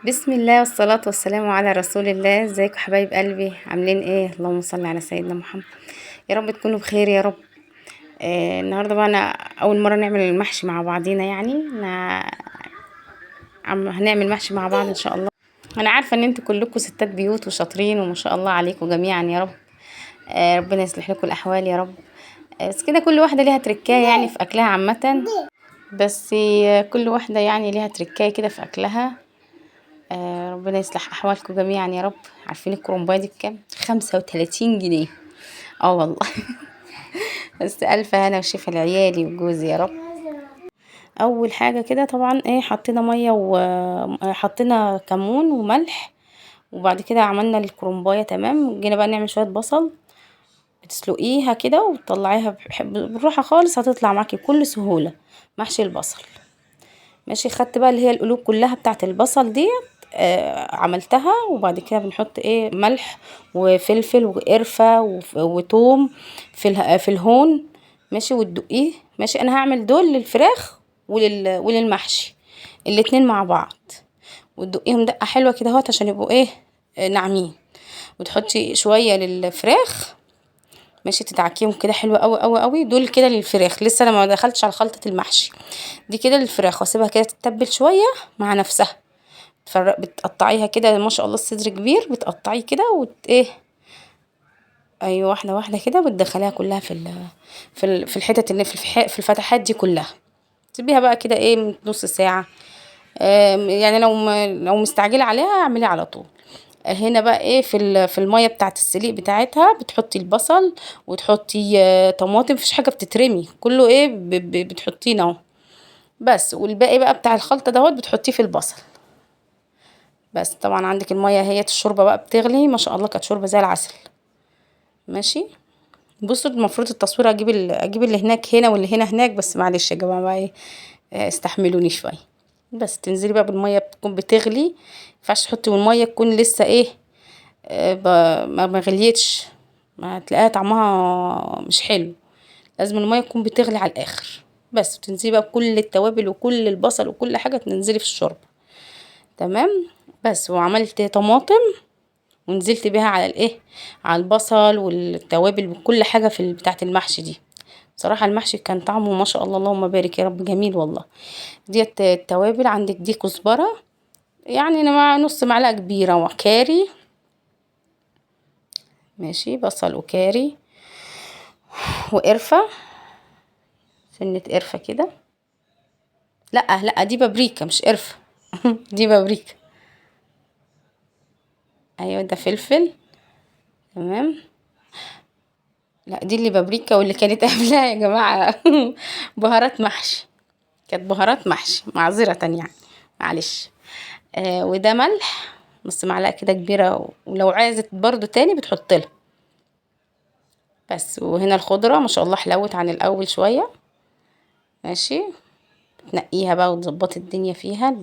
بسم الله والصلاة والسلام على رسول الله. ازيكم حبايب قلبي؟ عاملين ايه؟ اللهم صل على سيدنا محمد. يا رب تكونوا بخير يا رب. النهارده بقى انا اول مره نعمل المحشي مع بعضينا، يعني هنعمل محشي مع بعض ان شاء الله. انا عارفه ان انتوا كلكم ستات بيوت وشاطرين وما شاء الله عليكم جميعا يا رب. ربنا يصلح لكم الاحوال يا رب. بس كده كل واحده ليها تركايه يعني في اكلها عامه. بس كل واحده يعني ليها تركايه كده في اكلها. ربنا يصلح احوالكم جميعا يا رب. عارفين الكرومبايه دي بكام؟ 35 جنيه. اه والله. بس الف هنا وشفا لعيالي وجوزي يا رب. اول حاجه كده طبعا ايه، حطينا ميه وحطينا كمون وملح. وبعد كده عملنا الكرومبايه تمام. جينا بقى نعمل شويه بصل، بتسلقيها كده وتطلعيها بالراحه خالص، هتطلع معاكي بكل سهوله محشي البصل. ماشي، خدت بقى اللي هي القلوب كلها بتاعه البصل دي. عملتها. وبعد كده بنحط ايه، ملح وفلفل وقرفة وتوم في الهون. ماشي، وتدقيه. ماشي، انا هعمل دول للفراخ وللمحشي الاتنين مع بعض. وتدقيهم دقة حلوة كده اهوت عشان يبقوا ايه، ناعمين. وتحطي شوية للفراخ. ماشي، تدعكيهم كده حلوة قوي قوي قوي. دول كده للفراخ، لسه انا ما دخلتش على خلطة المحشي. دي كده للفراخ، واسيبها كده تتبل شوية مع نفسها. بتقطعيها كده ما شاء الله، الصدر كبير بتقطعيه كده ايه. ايوه، واحده واحده كده بتدخليها كلها في الحتت اللي في الفتحات دي كلها. تسيبيها بقى كده ايه من نص ساعه. يعني لو مستعجله عليها اعمليها على طول. هنا بقى ايه، في الميه بتاعه السليق بتاعتها بتحطي البصل وتحطي طماطم. مفيش حاجه بتترمي، كله ايه بتحطينه اهو. بس والباقي بقى بتاع الخلطه دهوت بتحطيه في البصل. بس طبعا عندك المية هي الشوربة بقى بتغلي ما شاء الله، كانت شوربة زي العسل. ماشي. بصوا، المفروض التصوير اجيب اللي هناك هنا واللي هنا هناك، بس معلش يا جماعة بقى ايه، استحملوني شوية. بس تنزلي بقى بالمية بتكون بتغلي. مينفعش تحطي والمية تكون لسه ايه، ما غليتش، ما تلاقيها طعمها مش حلو. لازم المية تكون بتغلي على الاخر. بس تنزلي بقى بكل التوابل وكل البصل وكل حاجة، تنزلي في الشوربة. تمام. بس وعملت طماطم ونزلت بيها على الايه، على البصل والتوابل وكل حاجه في بتاعه المحشي دي. بصراحه المحشي كان طعمه ما شاء الله، اللهم بارك يا رب، جميل والله. ديت التوابل عندك دي كزبره، يعني انا مع نص معلقه كبيره، وكاري. ماشي، بصل وكاري وقرفه. سنه قرفه كده. لا لا، دي بابريكا مش قرفه. دي بابريكا. ايوه، ده فلفل. تمام. لا، دي اللي بابريكا، واللي كانت قبلها يا جماعه بهارات محشي. كانت بهارات محشي، معذرة يعني. معلش. وده ملح نص معلقة كده كبيرة، ولو عايزة برضو تاني بتحط لها. بس وهنا الخضرة ما شاء الله حلوت عن الأول شوية. ماشي. تنقيها بقى وتظبطي الدنيا فيها.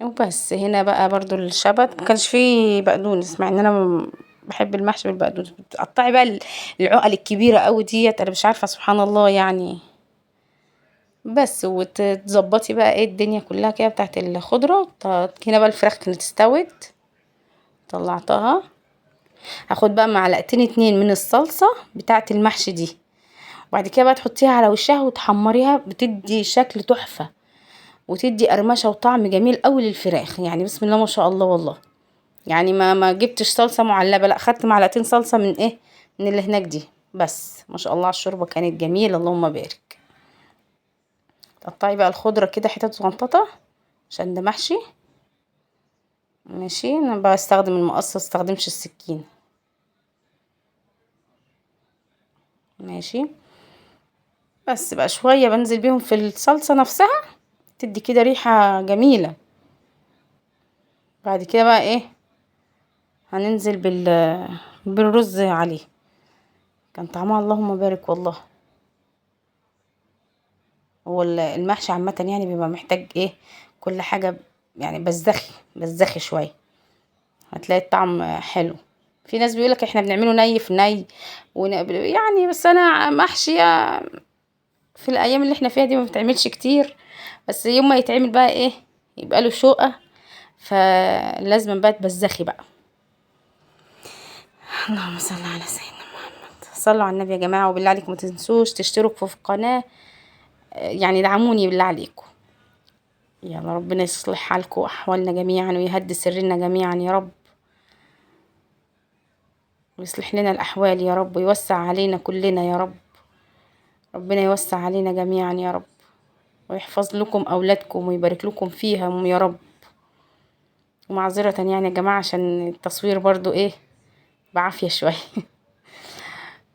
وبس هنا بقى برضو الشبت ما كانش فيه بقدونس، مع ان انا بحب المحشي بالبقدونس. بتقطعي بقى العقل الكبيرة قوي ديت، انا مش عارفة سبحان الله يعني. بس وتظبطي بقى ايه الدنيا كلها كده بتاعت الخضرة. هنا بقى الفراخ كانت استوت، طلعتها. هاخد بقى معلقتين اتنين من الصلصة بتاعت المحشي دي. وبعد كده بقى تحطيها على وشها وتحمريها، بتدي شكل تحفة. وتدي قرمشة وطعم جميل قوي للفراخ، يعني بسم الله ما شاء الله والله. يعني ما جبتش صلصة معلبة، لا خدت معلقتين صلصة من ايه، من اللي هناك دي. بس ما شاء الله على الشوربة كانت جميلة، اللهم بارك. تقطعي بقى الخضرة كده حتت صغنططة عشان ده محشي. ماشي، انا بستخدم المقص، مستخدمش السكين. ماشي. بس بقى شوية بنزل بيهم في الصلصة نفسها، تدي كده ريحة جميلة. بعد كده بقى ايه، هننزل بالرز عليه. كان طعمها اللهم بارك والله. هو المحشي عامة يعني بيبقى محتاج ايه، كل حاجة يعني بزخي شوية، هتلاقي الطعم حلو. في ناس بيقولك احنا بنعمله ني في ني يعني. بس انا محشية في الايام اللي احنا فيها دي ما بتعملش كتير. بس يوم ما يتعمل بقى ايه، يبقى له شوقة، فلازم بقى تبزخي بقى. اللهم صل على سيدنا محمد. صلوا على النبي يا جماعة، وبالله عليكم ما تنسوش تشتركوا في القناة، يعني دعموني بالله عليكم. يلا ربنا يصلح حالكم وأحوالنا جميعا، ويهدي سرنا جميعا يا رب، ويصلح لنا الأحوال يا رب، ويوسع علينا كلنا يا رب. ربنا يوسع علينا جميعا يا رب، ويحفظ لكم أولادكم ويبارك لكم فيهم يا رب. ومعذرة يعني يا جماعة عشان التصوير برضو ايه بعافية شوية.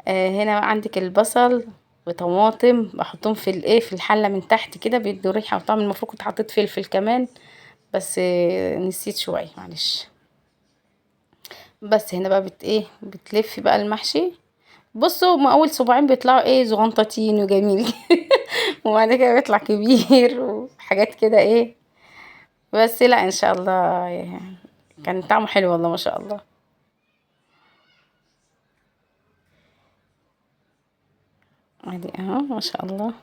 هنا بقى عندك البصل وطماطم، بحطهم في الايه في الحلة من تحت كده، بيدوا ريحة وطعم. المفروض كنت حطيت فلفل كمان، بس نسيت شوية معلش. بس هنا بقى بتلفي بقى المحشي. بصوا، هما اول صباعين بيطلعوا ايه زغنطتين وجميل. وبعد كده بيطلع كبير وحاجات كده ايه. بس لا ان شاء الله يعني كان طعمه حلو والله ما شاء الله. ادي اهو ما شاء الله.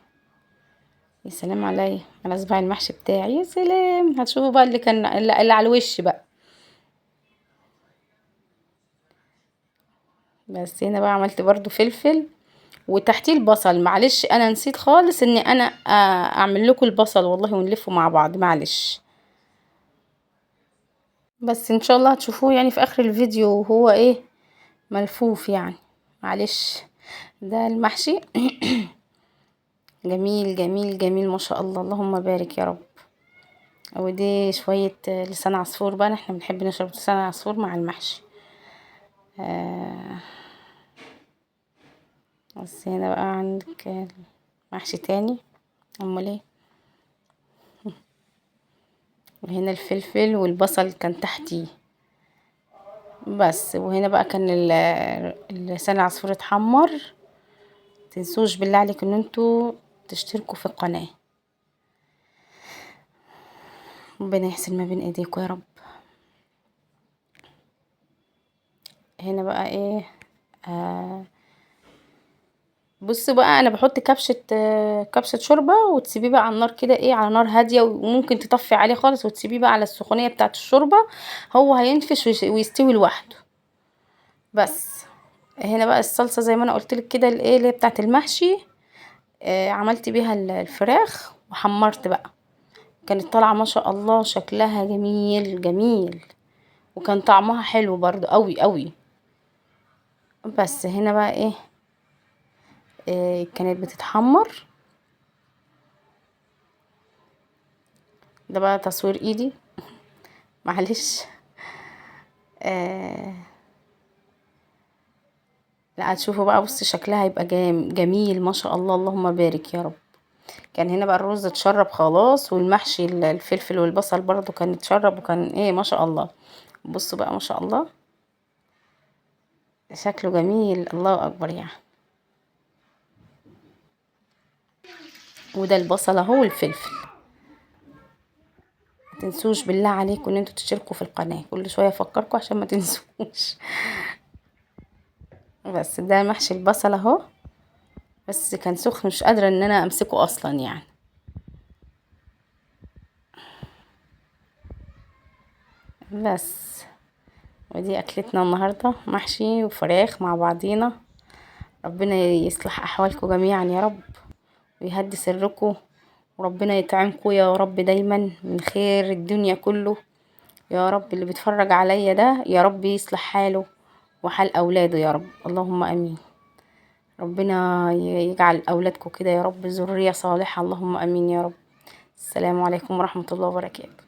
يا سلام عليا على صباع المحشي بتاعي، يا سلام. هتشوفوا بقى اللي كان اللي على الوش بقى. بس هنا بقى عملت برضو فلفل وتحتيه البصل. معلش انا نسيت خالص اني انا اعمل لكم البصل والله، ونلفه مع بعض معلش. بس ان شاء الله هتشوفوه يعني في اخر الفيديو وهو ايه ملفوف يعني. معلش. ده المحشي. جميل جميل جميل ما شاء الله، اللهم بارك يا رب. ودي شوية لسان عصفور بقى، احنا بنحب نشرب لسان عصفور مع المحشي. آه بس هنا بقى عندك محشي تاني. امال ايه. وهنا الفلفل والبصل كان تحتيه. بس وهنا بقى كان لسان العصفور اتحمر. متنسوش بالله عليك ان انتوا تشتركوا في القناة. ربنا يحسن ما بين ايديكم يا رب. هنا بقى ايه. آه بصوا بقى انا بحط كبشة شوربة، وتسيبيه بقى على النار كده ايه على نار هادية، وممكن تطفي عليه خالص وتسيبيه بقى على السخونية بتاعة الشوربة. هو هينفش ويستوي لوحده. بس هنا بقى الصلصة زي ما انا قلتلك كده الايه اللي هي بتاعة المحشي. عملت بيها الفراخ وحمرت بقى. كانت طالعة ما شاء الله، شكلها جميل جميل، وكان طعمها حلو برضو قوي قوي. بس هنا بقى ايه. كانت بتتحمر. ده بقى تصوير ايدي. معلش. آه لا هتشوفوا بقى، بص شكلها هيبقى جميل ما شاء الله، اللهم بارك يا رب. كان هنا بقى الرز اتشرب خلاص، والمحشي الفلفل والبصل برضو كان اتشرب، وكان ايه ما شاء الله. بصوا بقى ما شاء الله، شكله جميل الله اكبر يعني. وده البصل اهو والفلفل. ما تنسوش بالله عليكم ان انتوا تشتركوا في القناة، كل شوية افكركم عشان ما تنسوش. بس ده محشي البصل اهو. بس كان سخن مش قادرة ان انا امسكه اصلا يعني. بس ودي اكلتنا النهاردة، محشي وفراخ مع بعضينا. ربنا يصلح احوالكم جميعا يا رب، ويهدي سركم، وربنا يطعمكم يا رب دايما من خير الدنيا كله يا رب. اللي بيتفرج عليا ده يا رب يصلح حاله وحال اولاده يا رب، اللهم امين. ربنا يجعل اولادكم كده يا رب ذرية صالحة، اللهم امين يا رب. السلام عليكم ورحمة الله وبركاته.